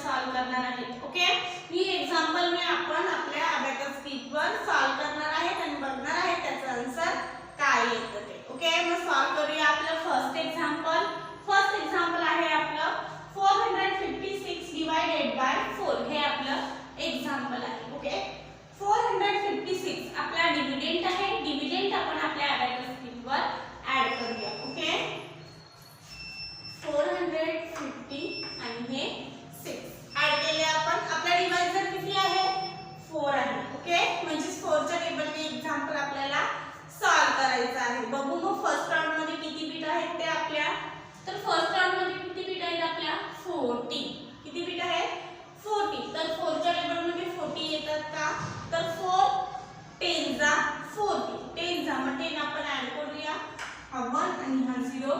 Solve करणार आहोत. Okay, ही example मी आपण आपल्या अबॅकस कीटवर सॉल्व करणार आहेत आणि बघणार आहे त्याचा आन्सर काय येतं ते. ओके, मग सॉल्व करूया. आपलं फर्स्ट एक्झाम्पल आहे आपलं 456 डिवाइडेड बाय 4. हे आपलं एक्झाम्पल आहे. ओके, 456 आपला डिव्हिडंड आहे. डिव्हिडंड आपण आपल्या अबॅकस कीटवर ऍड करूया. ओके, 450 आणि हे 6 ऍड केले आपण. आपला डिव्हायझर किती आहे? 4 आहे. ओके, म्हणजे 4 च्या टेबलने एक्झाम्पल आपल्याला सॉल्व करायचं आहे. बघू मग फर्स्ट राउंड मध्ये किती बीट आहेत ते आपल्या. तर फर्स्ट राउंड मध्ये किती बीट आहेत आपल्या? 40. किती बीट आहेत? 40. तर 4 च्या टेबलमध्ये 40 येतात का? तर 4 10 जा 40. 10 जा मग 10 आपण ऍड करूया. हा 1 आणि हा 0.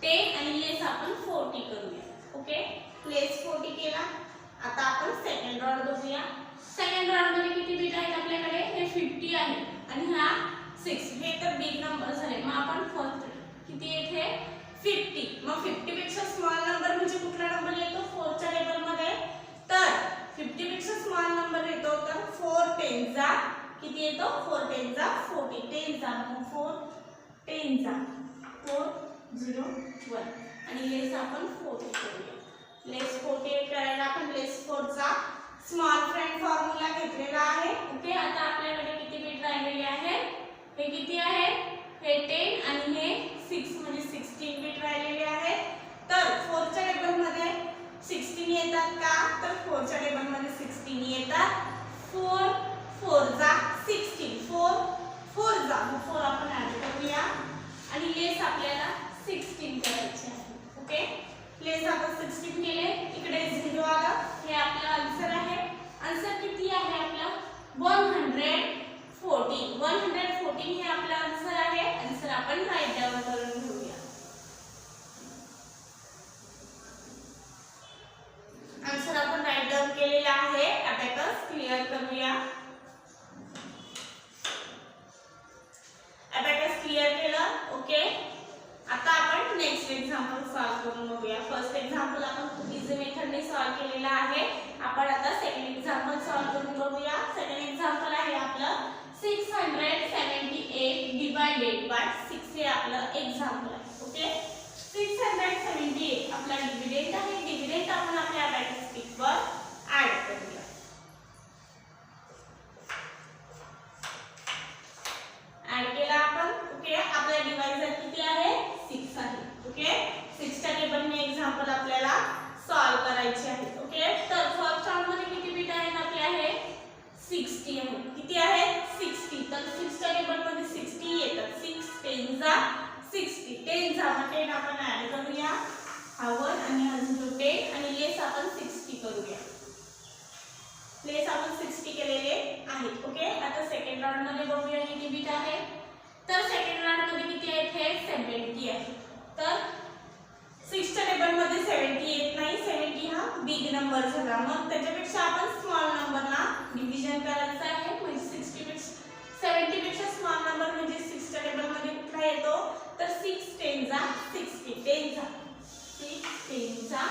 10 आणि लेस आपण 40 करूया. ओके, लेस 40 केला. आता आपण सेकंड राउंड बघूया. सेकंड राउंड मध्ये किती बीट आहेत आपल्याकडे? हे 50 आहे आणि हा 6. हे तर बिग नंबर झाले. मग आपण फर्स्ट किती येथे 50. मग 50 पेक्षा स्मॉल नंबर म्हणजे कुठला नंबर येतो 4 च्या टेबल मध्ये? तर 50 पेक्षा स्मॉल नंबर येतो तर 4 10 जा किती येतो? 4 10 जा 40. 10 जा मग 4 10 जा 4 0 1 आणि लेस आपण 40 करूया. लेस 40 करायला आपण लेस 4 चा स्मॉल फ्रेंड फॉर्म्युला घेतलेला आहे. ओके, आता आपल्याकडे किती बीट राहिलेले आहे? हे किती आहे? हे 10 आणि हे 6 म्हणजे 16 बीट राहिलेले आहेत. तर 4 च्या टेबल मध्ये 16 येतात का? तर 4 च्या टेबल मध्ये 16 येतात. 4 4 जा 16. 4 4 जा 4 आपण ऍड करूया आणि लेस आपल्याला 16 करायचे आहे. ओके, लेस आपण 16 केले. इकडे 0 आलं. हे आपलं आन्सर आहे. आन्सर किती आहे आपला? 114. 114 हे आपला आन्सर आहे. आन्सर आपण राईट डाउन करून घेऊया. आन्सर आपण राईट डाउन केलेला आहे. अबॅकस क्लिअर करूया. अबॅकस क्लिअर केलं. ओके, आता आपण नेक्स्ट एक्झाम्पल सॉल्व करून बघूया. फर्स्ट एक्झाम्पल आपण खूप इझी मेथडने सॉल्व केलेला आहे. आपण आता सेकंड एक्झाम्पल सॉल्व करून बघूया. सेकंड एक्झाम्पल आहे आपलं 678 डिवाइडेड बाय 6. हे आपलं एक्झाम्पल आहे. ओके, 678 आपला डिव्हिडंड आहे. डिव्हिडंड आपण आपल्या अबॅकस कीटवर ऍड करूया. ऍड केला आपण. ओके, आपला डिव्हायझर किती आहे? 6 आहे. ओके, 6 च्या टेबलने एक्झाम्पल आपल्याला सॉल्व करायचे आहे. ओके, तर फर्स्ट राउंड मध्ये किती बीट आहेत आपल्या? हे 60 आहे. किती आहेत? 60. तर 6 च्या टेबल मध्ये 60 येतात. 6 10 जा 60. 10 जा मग 10 आपण ऍड करूया. हा 1 आणि हा 0 10 आणि लेस आपण 60 करूया. लेस आपण 60 केलेले आहेत. ओके, आता सेकंड राउंड मध्ये बघूया किती बीट आहे. तर सेकंड राउंड मध्ये किती आहेत? हे 70 आहे. तर 6 च्या टेबल मध्ये 70 येत नाही. 70 हा बिग नंबर झाला. मग त्याच्यापेक्षा आपण स्मॉल नंबरला डिव्हिजन करायचं आहे. म्हणजे 70 पेक्षा स्मॉल नंबर म्हणजे 6 च्या टेबल मध्ये कुठला येतो? तर 6 10 जा 60. 10 जा 6 10 जा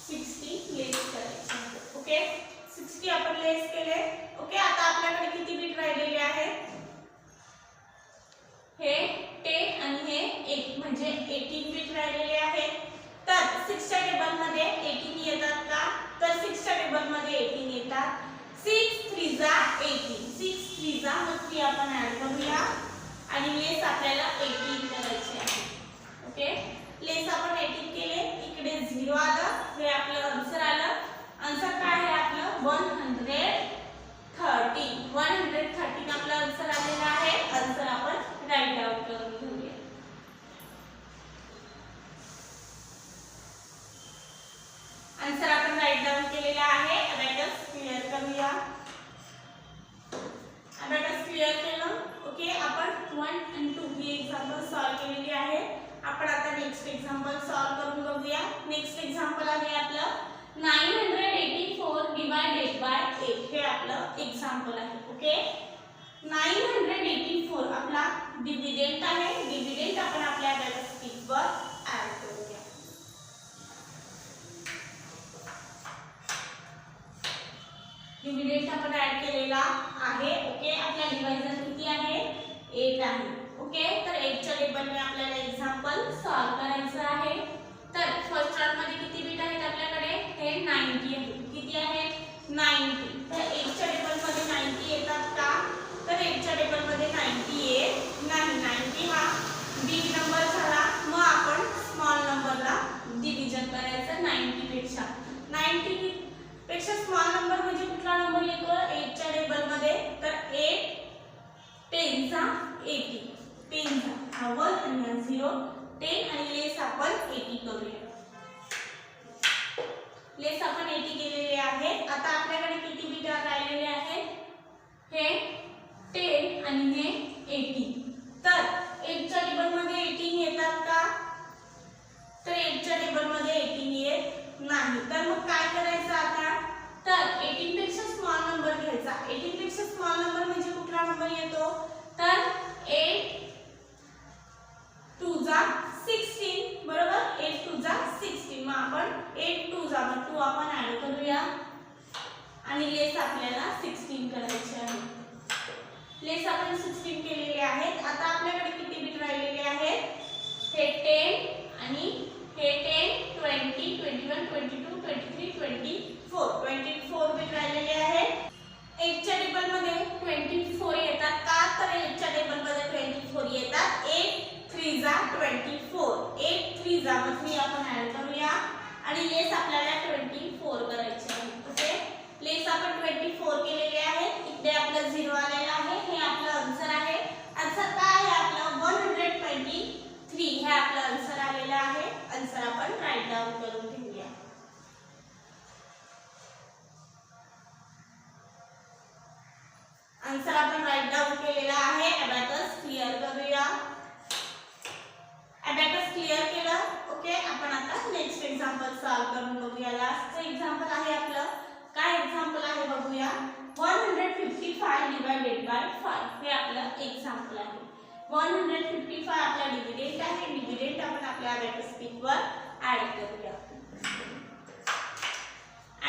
60 लेस करायचे. ओके, 60 आपण लेस केले. ओके, आता आपल्याकडे किती बीट राहिलेले आहेत? हे 10 आणि हे 8 म्हणजे 18 बीट राहिलेले आहेत. तर 6 च्या टेबल मध्ये 18 येतात का? तर 6 च्या टेबल मध्ये 18 येतात. 6 3 जा 18. 6 3 जा मग 3 आपण ऍड करूया आणि लेस आपल्याला 18 करायचे आहे. ओके, लेस आपण 18 केले. इकडे 0 आलं. हे आपलं आन्सर आलं. आन्सर काय आहे आपलं? 113. 113 आपला आन्सर आलेला आहे. आन्सर आपण राईट डाउन करून घेऊया. आन्सर आपण राईट डाउन केलेला आहे. अबॅकस क्लिअर करूया. अबॅकस क्लिअर केलं. ओके, आपण 1 आणि 2 ही एक्झाम्पल सॉल्व केलेली आहे. आपण आता नेक्स्ट एक्झाम्पल सॉल्व करून बघूया. नेक्स्ट एक्झाम्पल आहे आपलं 984 डिवाइडेड बाय 8. हे आपलं एक्झाम्पल आहे. ओके, 984 आपला डिव्हिडंड आहे. डिव्हिडंड आपण आपल्या अबॅकस कीटवर ऍड करूया. डिव्हिडंड आपण ऍड केलेला आहे. ओके, आपला डिवायझर किती आहे 8 आहे. ओके, तर 8 च्या टेबलने आपल्याला एक्झाम्पल सॉल्व करायचं आहे. तर फर्स्ट राउंड मध्ये किती बीट आहेत आपल्याकडे हे 90 आहे. किती आहे 90. तर 8 च्या टेबल मध्ये 90 येतात का तर 8 च्या टेबल मध्ये 90 येत नाही. 90 हा बिग नंबर झाला. मग आपण स्मॉल नंबरला डिव्हिजन करायचं 90 पेक्षा. 90 पेक्षा स्मॉल नंबर म्हणजे कुठला नंबर येतो 8 च्या टेबल मध्ये तर 8 10 चा 80. 10 चा हा 1 आणि हा 0 10 आणि लेस आपण 80 करूया. लेस आपण 80 केलेले आहे. आता आपल्याकडे किती बीट राहिलेले आहेत हे 10 आणि हे 80. तर 8 च्या टेबल मध्ये 18 येतात का तर 8 च्या टेबल मध्ये 18 येत नाही. तर मग काय करायचं आता तर 18 पेक्षा स्मॉल नंबर घ्यायचा. 18 पेक्षा स्मॉल नंबर म्हणजे कुठला नंबर येतो तर 8 2 जा 16 बरोबर. 8 2 जा 16. मग आपण 8 2 जा मग 2 आपण ऍड करूया आणि लेस आपल्याला 16 करायचे आहे. लेस आपण 16 केलेले आहेत. आता आपल्याकडे किती बीट राहिलेले आहेत हे 10 आणि हे 10 20 21 22 23 24 बीट राहिलेले आहेत. 8 च्या टेबल मध्ये 24 येतात का तर 8 च्या टेबल मध्ये 24 येतात. 8 3 जा 24. 8 3 जा मग 3 आपण ऍड करूया आणि लेस आपल्याला 24 करायचे आहे. ओके, लेस आपण 24 केलेले आहेत. इकडे आपलं 0 आलेला आहे. हे आपलं आन्सर आहे. आन्सर काय आहे आपलं 123 हे आपलं आन्सर आलेलं आहे. आन्सर आपण राईट डाउन करून घेऊया. आन्सर आपण राईट डाउन केलेला आहे. अबॅकस क्लिअर करूया. अबॅकस क्लिअर केलं. ओके, आपण आता नेक्स्ट एक्झाम्पल सॉल्व करून बघूया. लास्टचं एक्झाम्पल आहे आपलं. काय एक्झाम्पल आहे बघूया. 155 डिवाइडेड बाय 5 हे आपलं एक्झाम्पल आहे. 155 आपला डिव्हिडंड आहे. डिव्हिडंड आपण आपल्या अबॅकस शीटवर ऍड करूया.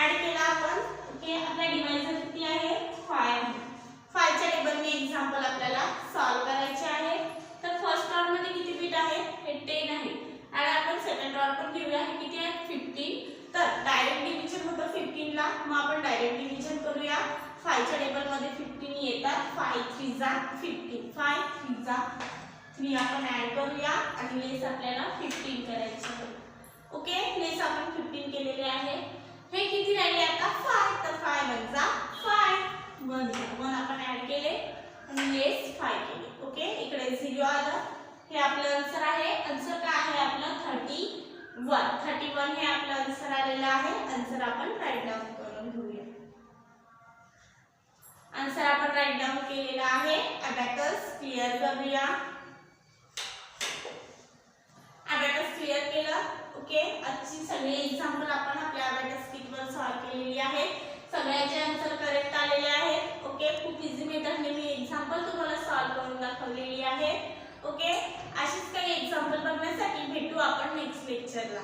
ऍड केला आपण. ओके, आपला डिवायझर किती आहे 5 आहे. 5 च्या टेबलने एक्झाम्पल आपल्याला सॉल्व करायचे आहे. तर फर्स्ट राउंड मध्ये किती बीट आहे हे 10 आहे आणि आपण सेकंड राउंड पण घेऊया. हे किती आहे 15. तर डायरेक्ट डिव्हिजन होतं 15 ला. मग आपण डायरेक्ट डिव्हिजन करूया. 5 च्या टेबल मध्ये 15 येतात. 5 3 जा 15. 5 3 जा 3 आपण ऍड करूया आणि लेस आपल्याला 15 करायचे आहे. ओके, लेस आपण 15 केलेले आहे. हे किती राहिले आता 5. तर 5 1 जा 5 1 आपण ऍड केले आणि लेस 5 केले. ओके, इकडे 0 आलं. हे आपलं आन्सर आहे. आन्सर काय आहे आपलं 31 हे आपलं आन्सर आलेलं आहे. आन्सर आपण राईट डाउन करून घेऊया. आन्सर आपण राईट डाउन केलेला आहे. अबॅकस क्लिअर करूया. अबॅकस क्लिअर केलं. ओके, आजची सगळी एक्झाम्पल आपण आपल्या अबॅकस शीटवर सॉल्व केलेली आहे. सगळ्याचे आन्सर करेक्ट आलेले आहेत. ओके, खूप इझी मेथडने मी एक्झाम्पल तुम्हाला सॉल्व करून दाखवलेली आहे. ओके, अशीच काही एक्झाम्पल बघण्यासाठी भेटू आपण नेक्स्ट लेक्चरला.